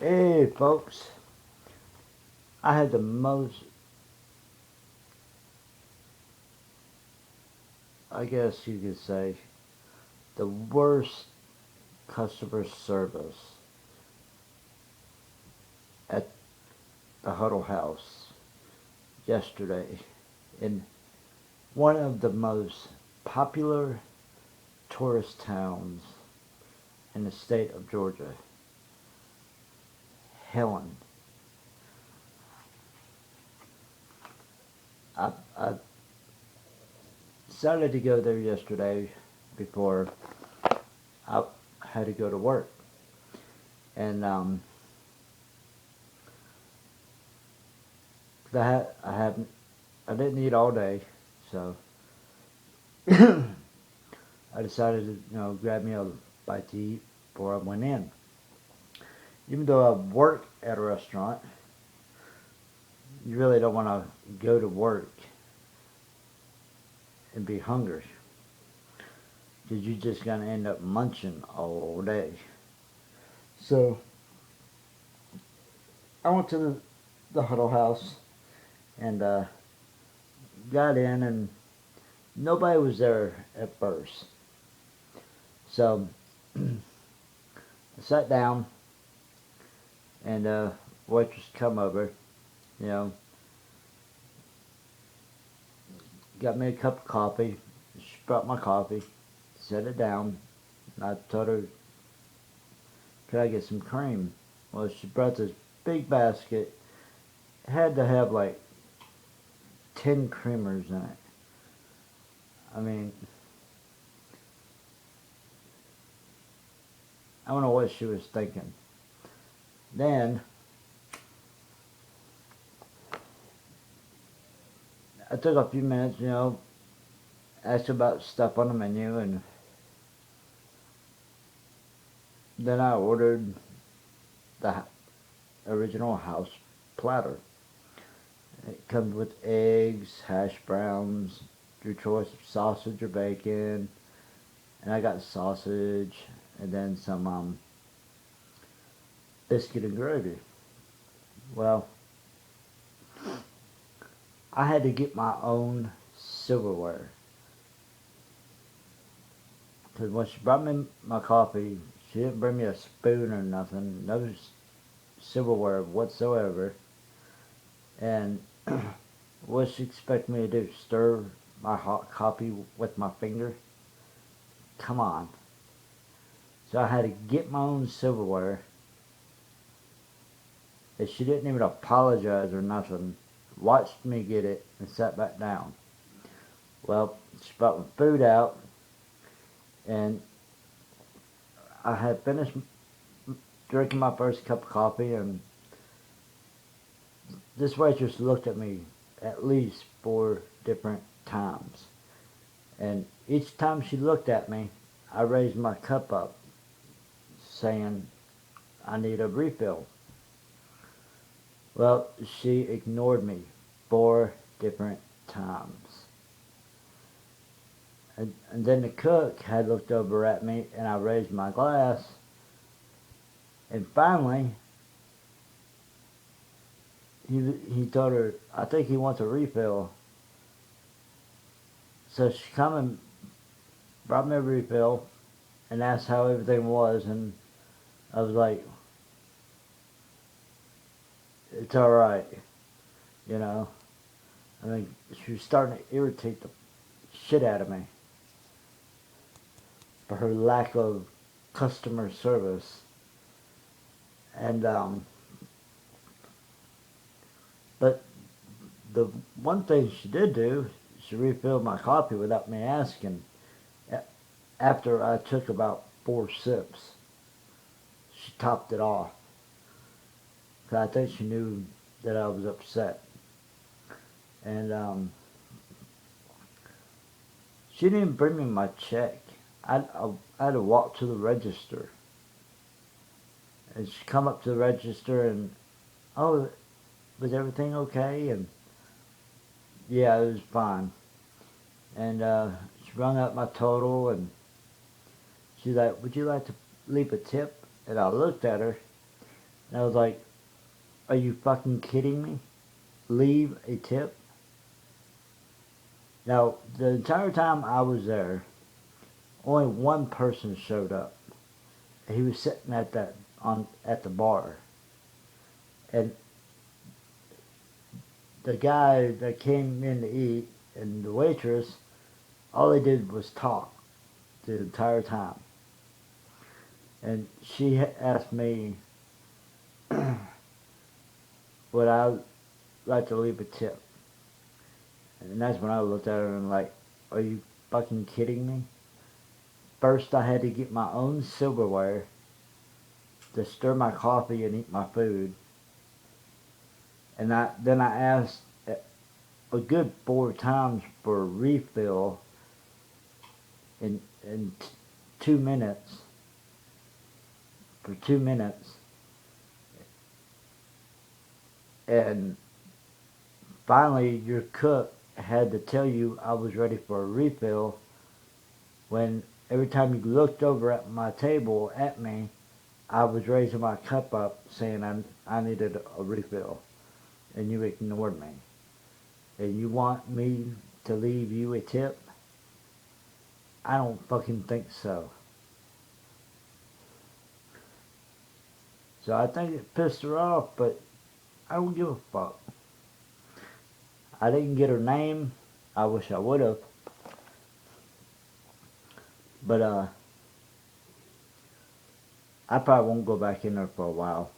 Hey folks, I had the most, I guess you could say, the worst customer service at the Huddle house yesterday in one of the most popular tourist towns in the state of Georgia, Helen. I decided to go there yesterday before I had to go to work. And I didn't eat all day, so I decided to, grab me a bite to eat before I went in. Even though I work at a restaurant, you really don't want to go to work and be hungry because you're just going to end up munching all day. So I went to the Huddle house and got in, and nobody was there at first. So I sat down, and waitress come over, you know, got me a cup of coffee. She brought my coffee, set it down, and I told her, could I get some cream? Well, she brought this big basket. It had to have like 10 creamers in it. I mean, I don't know what she was thinking. Then I took a few minutes, asked about stuff on the menu, and then I ordered the original house platter. It comes with eggs, hash browns, your choice of sausage or bacon, and I got sausage, and then some biscuit and gravy. Well, I had to get my own silverware because when she brought me my coffee, she didn't bring me a spoon or nothing, no silverware whatsoever. And what she expect me to do? Stir my hot coffee with my finger? Come on. So I had to get my own silverware. And she didn't even apologize or nothing. Watched me get it and sat back down. Well, she brought my food out, and I had finished drinking my first cup of coffee, and this waitress looked at me at least 4 different times. And each time she looked at me, I raised my cup up, saying, I need a refill. Well, she ignored me 4 different times. And then the cook had looked over at me, and I raised my glass. And finally, he told her, I think he wants a refill. So she come and brought me a refill and asked how everything was, and I was like, it's all right, you know. I mean, she was starting to irritate the shit out of me for her lack of customer service. And but the one thing she did do, she refilled my coffee without me asking. After I took about 4 sips, she topped it off. 'Cause I think she knew that I was upset. And she didn't even bring me my check. I had to walk to the register. And she come up to the register and, oh, was everything okay? And yeah, it was fine. And she rung up my total, and she's like, would you like to leave a tip? And I looked at her, And I was like, are you fucking kidding me? Leave a tip? Now, the entire time I was there, only one person showed up. He was sitting at the bar. And the guy that came in to eat and the waitress, all they did was talk the entire time. And she asked me, would I like to leave a tip? And that's when I looked at her and like, are you fucking kidding me? First I had to get my own silverware to stir my coffee and eat my food. And then I asked a good 4 times for a refill in 2 minutes. For 2 minutes. And finally your cook had to tell you I was ready for a refill when every time you looked over at my table at me, I was raising my cup up saying I needed a refill, and you ignored me. And you want me to leave you a tip? I don't fucking think so. So I think it pissed her off, but I don't give a fuck. I didn't get her name. I wish I would have. But I probably won't go back in there for a while.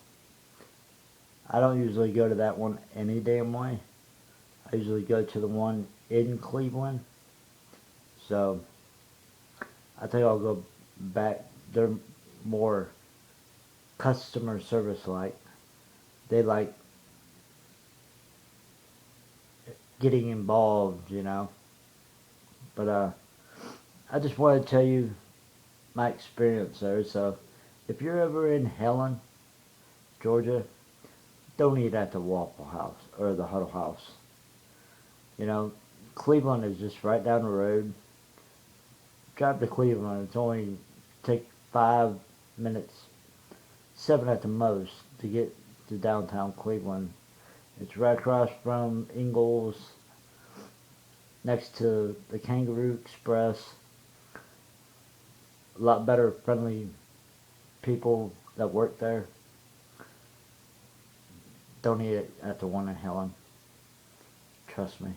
I don't usually go to that one any damn way. I usually go to the one in Cleveland. So I think I'll go back. They're more customer service like. They like getting involved, you know. But I just want to tell you my experience there. So if you're ever in Helen, Georgia, don't eat at the Waffle House or the Huddle House. You know, Cleveland is just right down the road. Drive to Cleveland. It's only take 5 minutes, 7 at the most, to get to downtown Cleveland. It's right across from Ingles, next to the Kangaroo Express. A lot better, friendly people that work there. Don't eat it at the one in Helen. Trust me.